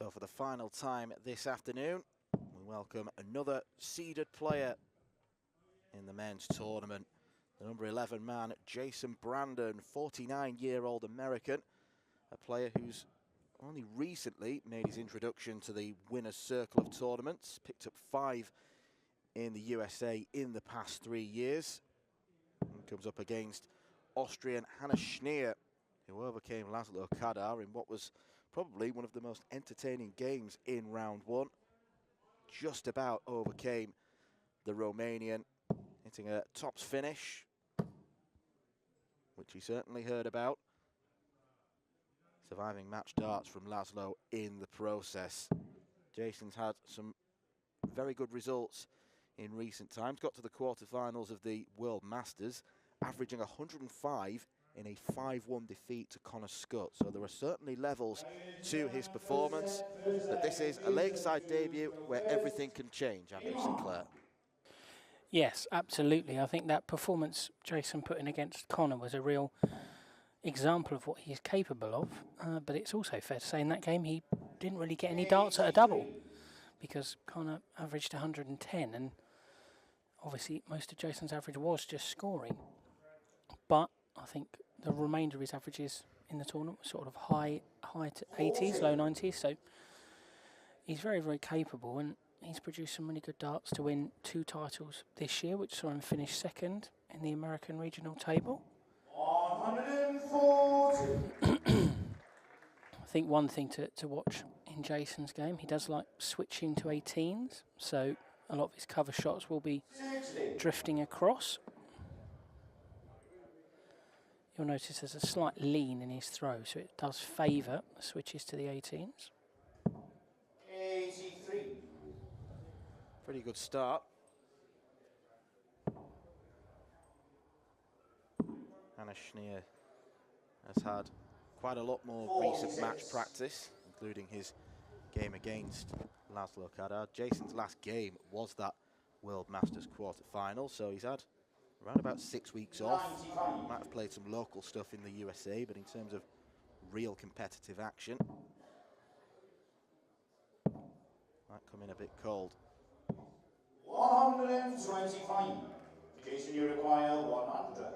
So for the final time this afternoon, we welcome another seeded player in the men's tournament. The number 11 man, Jason Brandon, 49-year-old American, a player who's only recently made his introduction to the winner's circle of tournaments, picked up 5 in the USA in the past 3 years. And comes up against Austrian Schnier, who overcame Laszlo Kadar in what was probably one of the most entertaining games in round one. Just about overcame the Romanian, hitting a tops finish, which he certainly heard about. Surviving match darts from Laszlo in the process. Jason's had some very good results in recent times. Got to the quarterfinals of the World Masters, averaging 105 in a 5-1 defeat to Connor Scott. So there are certainly levels to his performance, but this is a Lakeside debut where everything can change, Andrew Sinclair. Yes, absolutely. I think that performance Jason put in against Connor was a real example of what he's capable of, but it's also fair to say in that game he didn't really get any darts at a double because Connor averaged 110, and obviously most of Jason's average was just scoring. But I think the remainder of his averages in the tournament were sort of high to 80s, low 90s, so he's very, very capable, and he's produced some really good darts to win 2 titles this year, which saw him finish second in the American regional table. 140. I think one thing to watch in Jason's game, he does like switching to 18s, so a lot of his cover shots will be drifting across. You'll notice there's a slight lean in his throw, so it does favour switches to the 18s. 83. Pretty good start. Schnier has had quite a lot more recent match practice, including his game against Laszlo Kadar. Jason's last game was that World Masters quarter-final, so he's had around about 6 weeks off. Might have played some local stuff in the USA, but in terms of real competitive action, might come in a bit cold. 125. Jason, you require 100.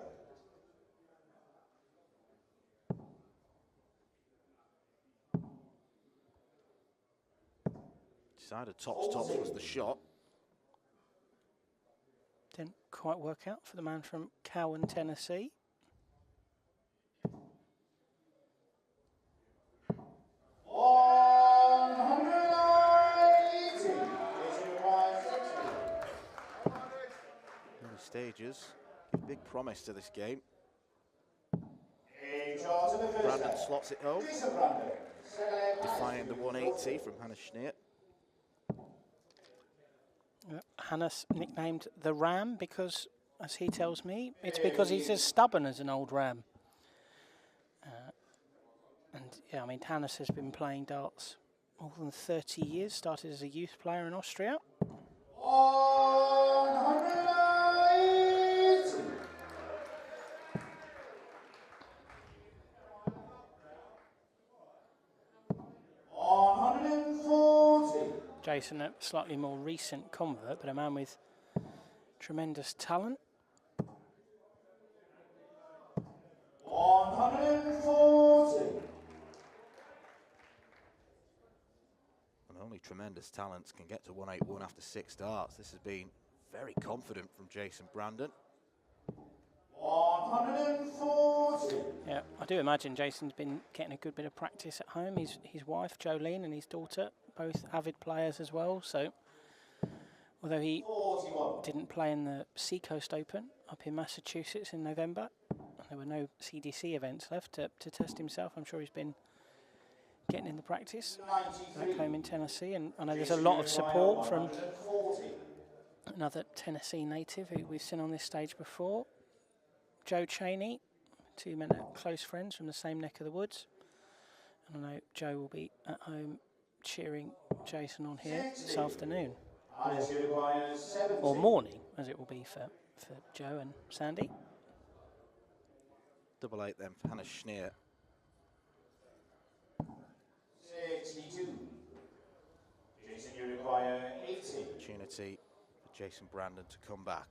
Decided tops was the shot. Didn't quite work out for the man from Cowan, Tennessee. Early stages give big promise to this game. Brandon slots it home, defying the 180 from Schnier. Hannes nicknamed the Ram because, as he tells me, it's because he's as stubborn as an old ram. And yeah, I mean, Hannes has been playing darts more than 30 years, started as a youth player in Austria. 180. Jason, a slightly more recent convert, but a man with tremendous talent. 140. And only tremendous talents can get to 181 after 6 darts. This has been very confident from Jason Brandon. 140. Yeah, I do imagine Jason's been getting a good bit of practice at home. His wife, Jolene, and his daughter, both avid players as well. So, although he 41. didn't play in the Seacoast Open up in Massachusetts in November, and there were no CDC events left to test himself, I'm sure he's been getting in the practice back home in Tennessee. And I know there's a lot of support from another Tennessee native who we've seen on this stage before, Joe Cheney. 2 men are close friends from the same neck of the woods. And I know Joe will be at home cheering Jason on here this afternoon. Or morning, as it will be for Joe and Sandy. 8-8 then for Schnier. 62. you require 80. Opportunity for Jason Brandon to come back.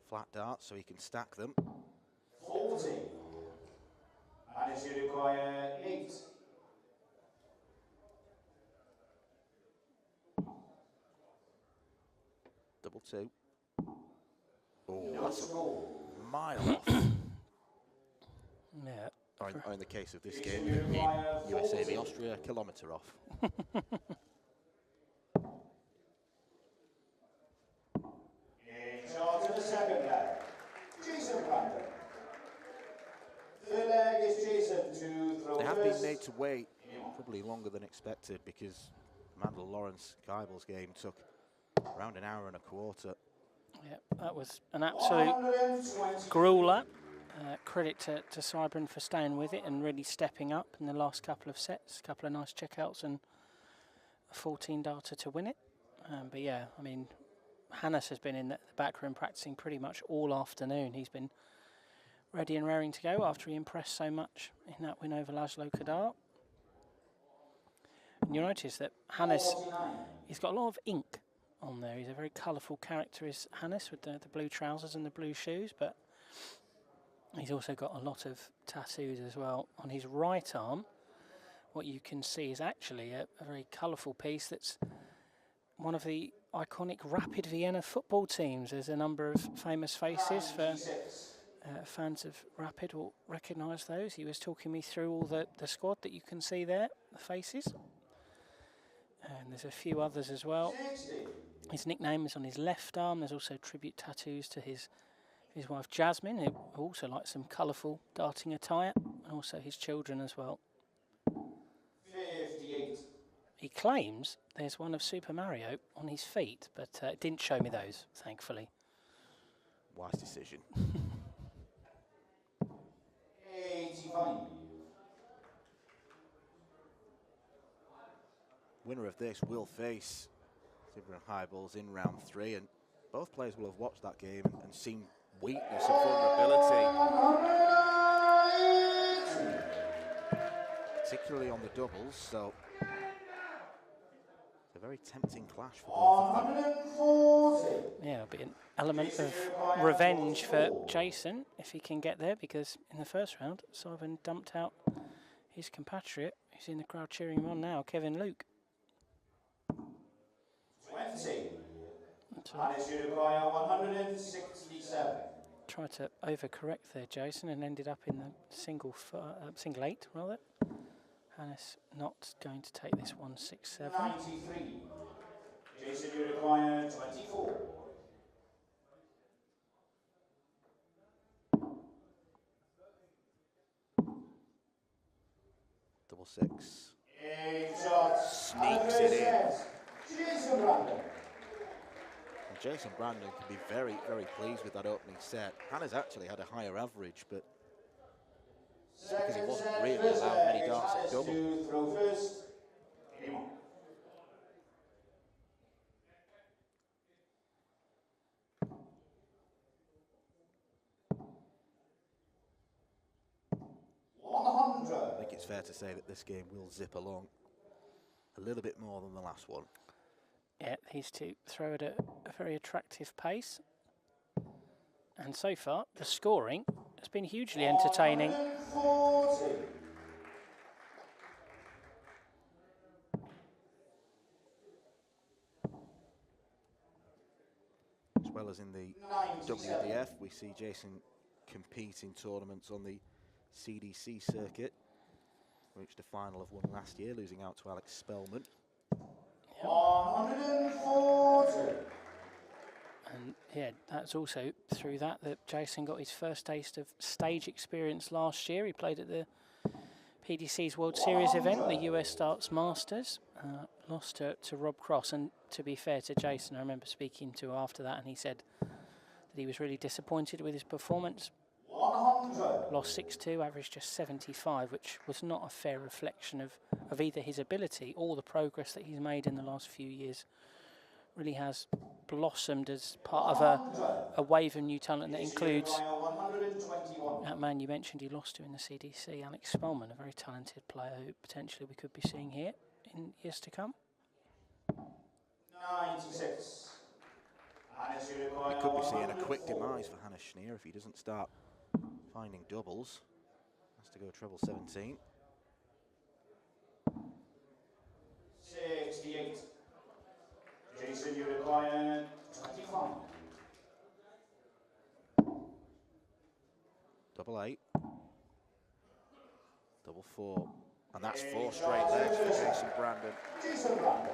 Flat darts so he can stack them. 40. And as you require 8. Double two. Oh, No that's score. a mile off. Yeah. Or in the case of this Jason, game, you in require USA v 40. Austria, a kilometre off. In charge of the second leg, Jason Brandon. Third leg is Jason to throw They have first. been made to wait probably longer than expected because Mandel Lawrence Geibel's game took around an hour and a quarter. Yeah, that was an absolute 120. grueler. Credit to Cybran for staying with it and really stepping up in the last couple of sets. A couple of nice checkouts and a 14 darter to win it. But yeah, I mean, Hannes has been in the back room practicing pretty much all afternoon. He's been ready and raring to go after he impressed so much in that win over Laszlo Kadar. And you'll notice that Hannes, 49. he's got a lot of ink on there. He's a very colourful character, is Hannes, with the blue trousers and the blue shoes, but he's also got a lot of tattoos as well. On his right arm, what you can see is actually a very colourful piece that's one of the iconic Rapid Vienna football teams. There's a number of famous faces for 96. fans of Rapid will recognise those. He was talking me through all the squad that you can see there, the faces. And there's a few others as well. 60. His nickname is on his left arm. There's also tribute tattoos to his wife Jasmine, who also likes some colourful darting attire, and also his children as well. 58. He claims there's one of Super Mario on his feet, but it didn't show me those, thankfully. Wise decision. 85. Winner of this will face Zibran Highballs in round 3, and both players will have watched that game and seen weakness and vulnerability, particularly on the doubles, so it's a very tempting clash for both of them. 140. Yeah, it'll be an element of revenge for Jason if he can get there, because in the first round, Simon dumped out his compatriot, who's in the crowd cheering him on now, Kevin Luke. 20. So And as you require 167. tried to overcorrect there, Jason, and ended up in the single 8 rather. Hannes not going to take this 167. 93. Jason, you require 24. Double six. 8 shots. Sneaks it in. Jason Brandon. And Jason Brandon can be very, very pleased with that opening set. Hannah's actually had a higher average, but because he wasn't really allowed many darts at double. To throw first. Game on. I think it's fair to say that this game will zip along a little bit more than the last one. Yeah, these two throw at a very attractive pace. And so far, the scoring has been hugely entertaining. 140. As well as in the 97. WDF, we see Jason compete in tournaments on the CDC circuit. Reached a final of one last year, losing out to Alex Spellman. 140. And yeah, that's also through that Jason got his first taste of stage experience last year. He played at the PDC's World Series event, the US Darts Masters, lost to Rob Cross. And to be fair to Jason, I remember speaking to him after that, and he said that he was really disappointed with his performance. 100. Lost 6-2, averaged just 75, which was not a fair reflection of either his ability or the progress that he's made in the last few years. Really has blossomed as part of a wave of new talent that includes 121. That man you mentioned he lost to in the CDC, Alex Spellman, a very talented player who potentially we could be seeing here in years to come. 96. We could be seeing a quick demise for Hannes Schnier if he doesn't start finding doubles. Has to go treble 17. 68. Jason, you require 25. Double 8. Double 4. And that's 4 straight legs for Jason Brandon. Jason Brandon.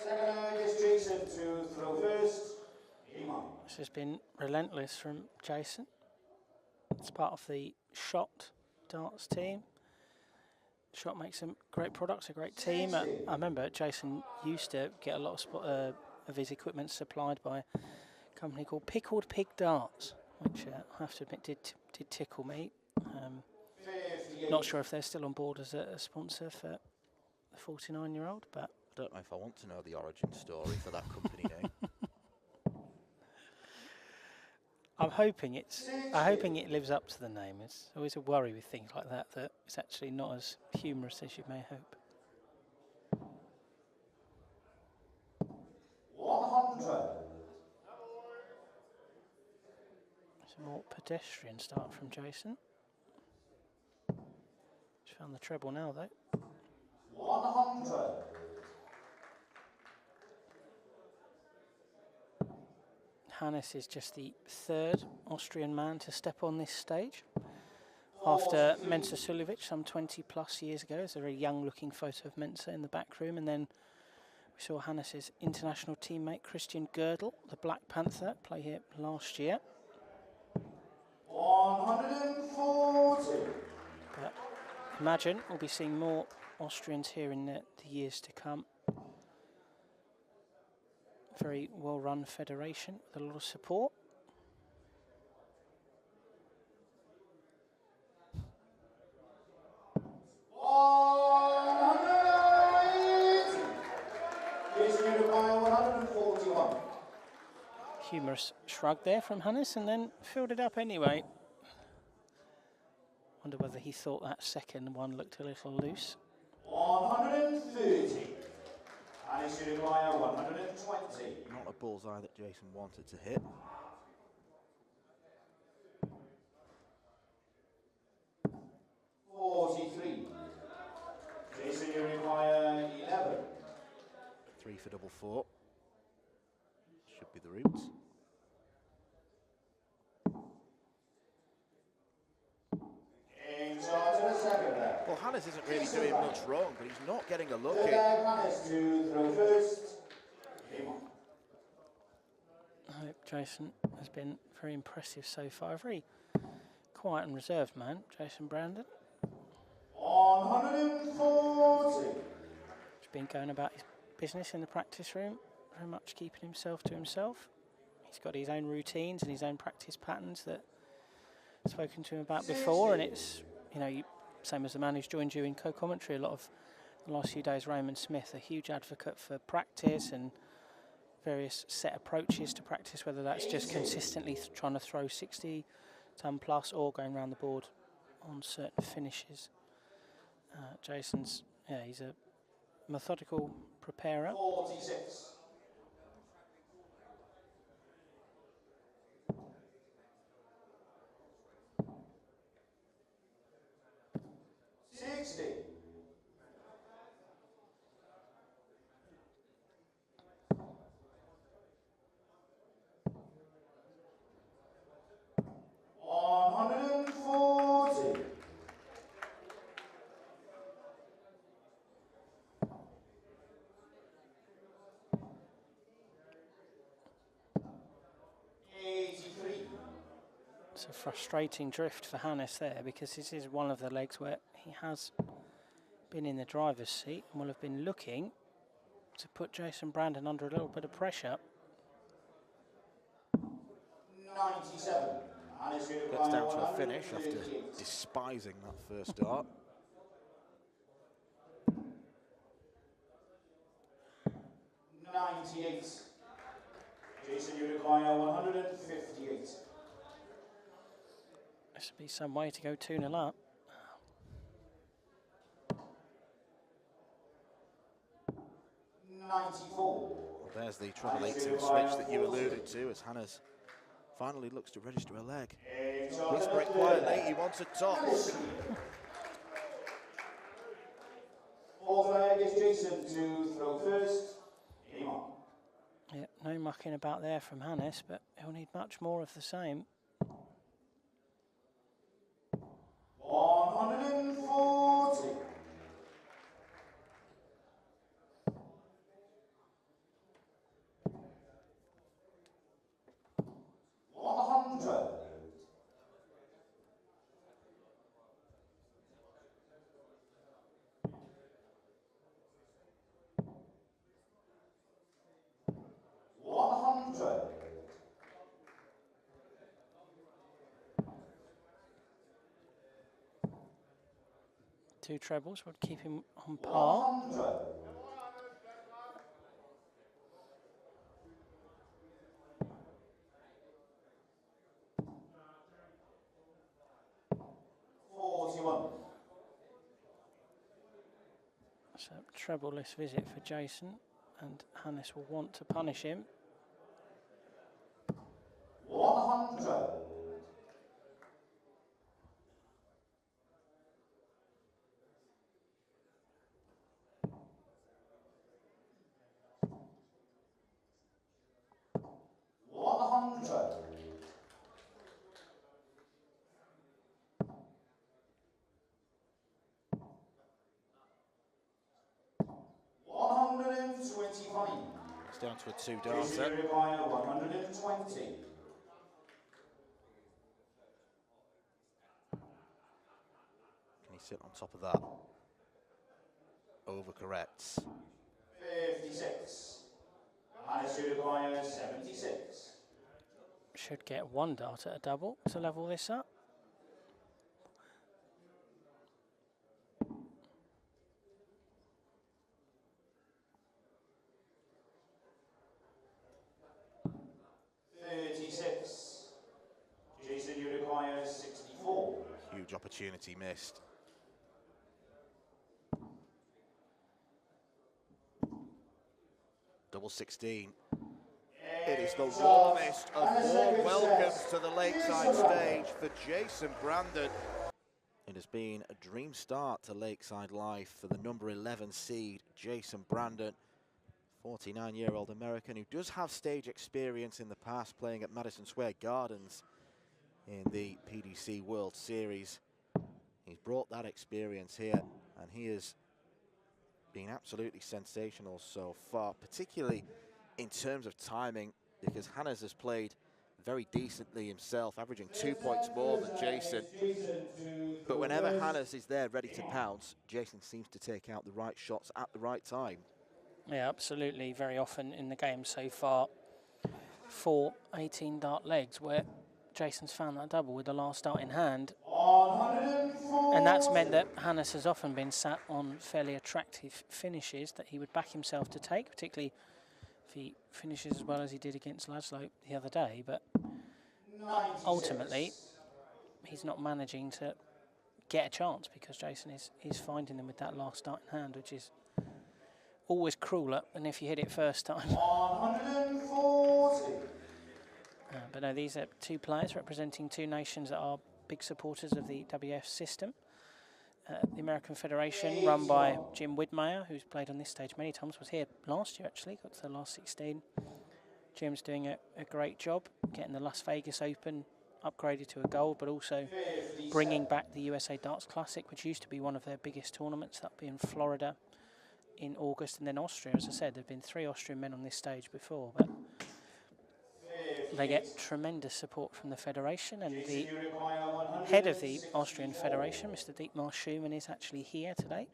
Second is Jason to throw first. This has been relentless from Jason. It's part of the Shot darts team. Shot makes some great products, a great team. I remember Jason used to get a lot of his equipment supplied by a company called Pickled Pig Darts, which I have to admit did tickle me. Not sure if they're still on board as a sponsor for the 49-year-old, but I don't know if I want to know the origin story for that company name. I'm hoping it lives up to the name. It's always a worry with things like that it's actually not as humorous as you may hope. 100. It's a more pedestrian start from Jason. Just found the treble now though. 100. Hannes is just the third Austrian man to step on this stage. After Mensa Sulevic some 20 plus years ago. There's a very young looking photo of Mensa in the back room, and then we saw Hannes' international teammate Christian Girdle, the Black Panther, play here last year. 140. But imagine we'll be seeing more Austrians here in the years to come. Very well run federation with a lot of support. Humorous shrug there from Hannes, and then filled it up anyway. Wonder whether he thought that second one looked a little loose. 130. Hannes, you require 120. Not a bullseye that Jason wanted to hit. Jason, you require 11. 3 for double 4. Should be the route. Well, Hannes isn't really doing much wrong, but he's not getting a look in. Hannes to throw first. I hope Jason has been very impressive so far. A very quiet and reserved man, Jason Brandon. 140. He's been going about his business in the practice room, very much keeping himself to himself. He's got his own routines and his own practice patterns that I've spoken to him about before, and it's, you know, same as the man who's joined you in co-commentary a lot of the last few days, Raymond Smith, a huge advocate for practice and various set approaches to practice, whether that's just consistently trying to throw 60 ton plus or going around the board on certain finishes. Jason's, yeah, he's a methodical preparer. 46. 60. 140. 83. It's a frustrating drift for Hannes there, because this is one of the legs where he has been in the driver's seat and will have been looking to put Jason Brandon under a little bit of pressure. 97. Gets down to a finish after despising that first start. 98. Jason, you require 158. This would be some way to go 2-0 up. 94. Well, there's the treble 8-2 switch that you alluded to as Hannah's finally looks to register a leg. Whisper it quietly, he wants a top. Fourth leg is Jason to throw first. Game on. Yeah, no mucking about there from Hannes, but he'll need much more of the same. 140. 100. 100. 2 trebles would keep him on par. 100. 41. So treble-less visit for Jason, and Hannes will want to punish him. 100. 100. 125. It's down to a 2 Jason, dancer. you require 120. Can he sit on top of that? Overcorrects. 56. Hannes, you require 76. Should get 1 dart at a double to level this up. Jason, you require 64. Huge opportunity missed. Double 16. It is the warmest of warm welcomes to the Lakeside stage for Jason Brandon. It has been a dream start to Lakeside life for the number 11 seed, Jason Brandon. 49-year-old American who does have stage experience in the past, playing at Madison Square Gardens in the PDC World Series. He's brought that experience here, and he has been absolutely sensational so far, particularly in terms of timing, because Hannes has played very decently himself, averaging 2 points more than Jason. But whenever Hannes is there ready to pounce, Jason seems to take out the right shots at the right time. Yeah, absolutely. Very often in the game so far, 4 18-dart legs where Jason's found that double with the last dart in hand. And that's meant that Hannes has often been sat on fairly attractive finishes that he would back himself to take, particularly if he finishes as well as he did against Laszlo the other day. But ultimately, he's not managing to get a chance because Jason is finding them with that last dart in hand, which is always crueler than if you hit it first time. 140. But no, these are 2 players representing 2 nations that are big supporters of the WDF system. The American Federation, run by Jim Widmeyer, who's played on this stage many times, was here last year actually, got to the last 16. Jim's doing a great job getting the Las Vegas Open upgraded to a gold, but also bringing back the USA Darts Classic, which used to be one of their biggest tournaments. That'll be in Florida in August, and then Austria. As I said, there have been 3 Austrian men on this stage before, but they get tremendous support from the Federation, and the head of the Austrian Federation, Mr. Dietmar Schumann, is actually here today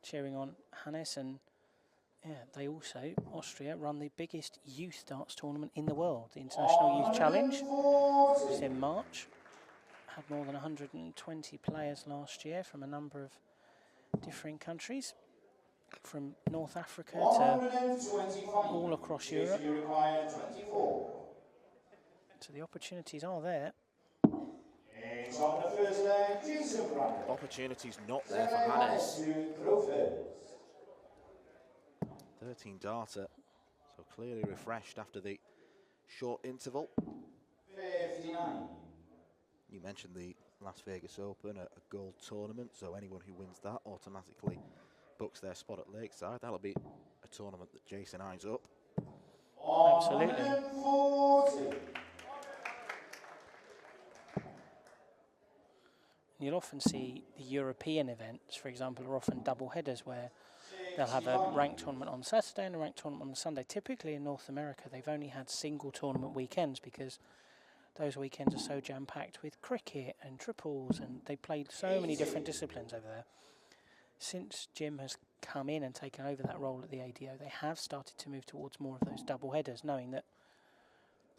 cheering on Hannes. And yeah, they also, Austria, run the biggest youth darts tournament in the world, the International Youth Challenge, which is in March. Had more than 120 players last year from a number of different countries. from North Africa to all across Europe. So the opportunities are there. It's on the first leg, Jason Brandon. Opportunities not there for Hannes. 13 darter, so clearly refreshed after the short interval. 59. You mentioned the Las Vegas Open, a gold tournament, so anyone who wins that automatically books their spot at Lakeside. That'll be a tournament that Jason eyes up. Absolutely. 140. You'll often see the European events, for example, are often double headers where they'll have a ranked tournament on Saturday and a ranked tournament on Sunday. Typically in North America, they've only had single tournament weekends because those weekends are so jam-packed with cricket and triples, and they played so many different disciplines over there. Since Jim has come in and taken over that role at the ADO, they have started to move towards more of those double headers, knowing that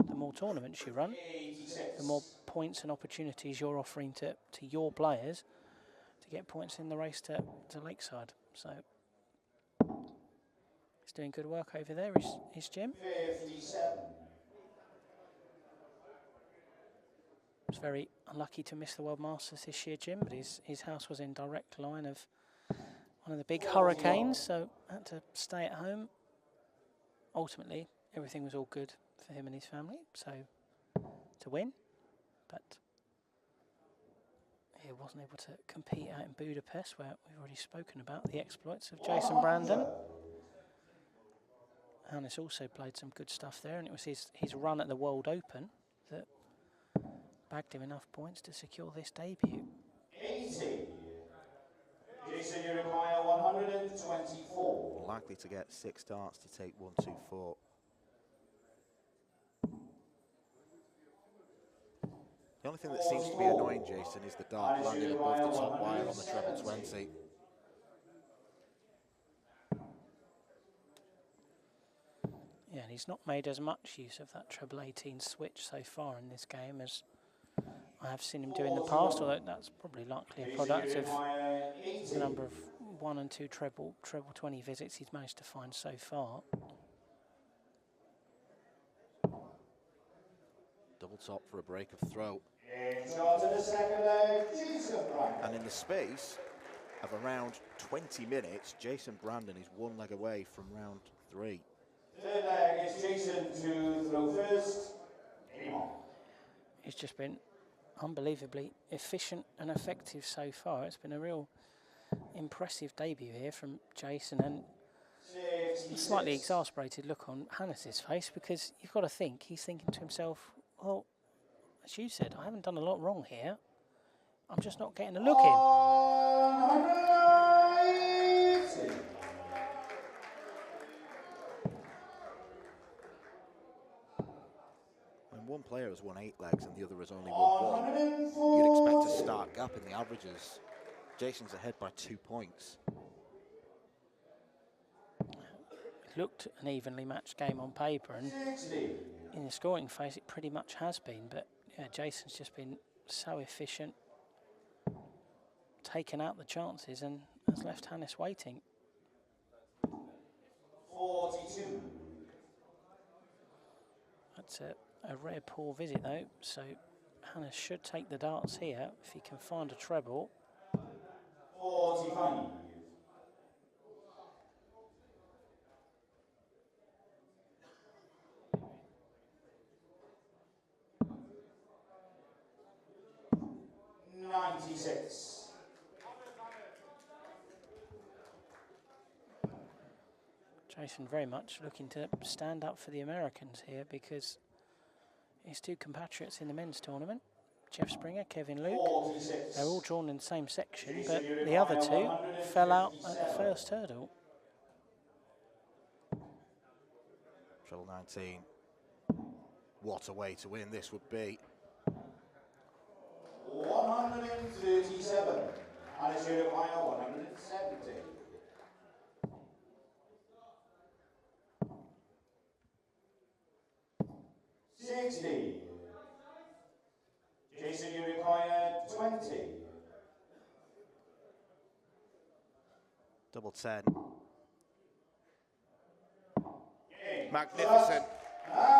the more tournaments you run, the more points and opportunities you're offering to your players to get points in the race to Lakeside. So he's doing good work over there, is Jim. 57. Was very unlucky to miss the World Masters this year, Jim, but his house was in direct line of one of the big hurricanes, so had to stay at home. Ultimately, everything was all good for him and his family, so to win, but he wasn't able to compete out in Budapest, where we've already spoken about the exploits of Jason Brandon. Hannes also played some good stuff there, and it was his run at the World Open that bagged him enough points to secure this debut. 80. Jason, you require 124. Likely to get 6 darts to take 1, 2, 4. The only thing that seems to be annoying Jason is the dart landing above the top wire on the treble 20. Yeah, and he's not made as much use of that treble 18 switch so far in this game as I have seen him do in the past, although that's probably likely a product of the number of 1 and 2 treble 20 visits he's managed to find so far. Double top for a break of throw. And in the space of around 20 minutes, Jason Brandon is 1 leg away from round 3. Third leg is Jason to throw first. He's just been unbelievably efficient and effective so far. It's been a real impressive debut here from Jason, and a slightly exasperated look on Hannes's face, because you've got to think, he's thinking to himself, well, as you said, I haven't done a lot wrong here. I'm just not getting a look in. When one player has won 8 legs and the other has only won 1, you'd expect a stark gap in the averages. Jason's ahead by 2 points. It looked an evenly matched game on paper, and in the scoring phase it pretty much has been, but yeah, Jason's just been so efficient, taken out the chances, and has left Hannes waiting. 42. That's a rare poor visit though, so Hannes should take the darts here if he can find a treble. 45. Jason very much looking to stand up for the Americans here, because his 2 compatriots in the men's tournament, Jeff Springer, Kevin Luke, 46. they're all drawn in the same section, but the other 2 fell out at the first hurdle. Treble 19. What a way to win this would be. 137. And it's require 170. 60. Jason, you require 20. Double 10. magnificent.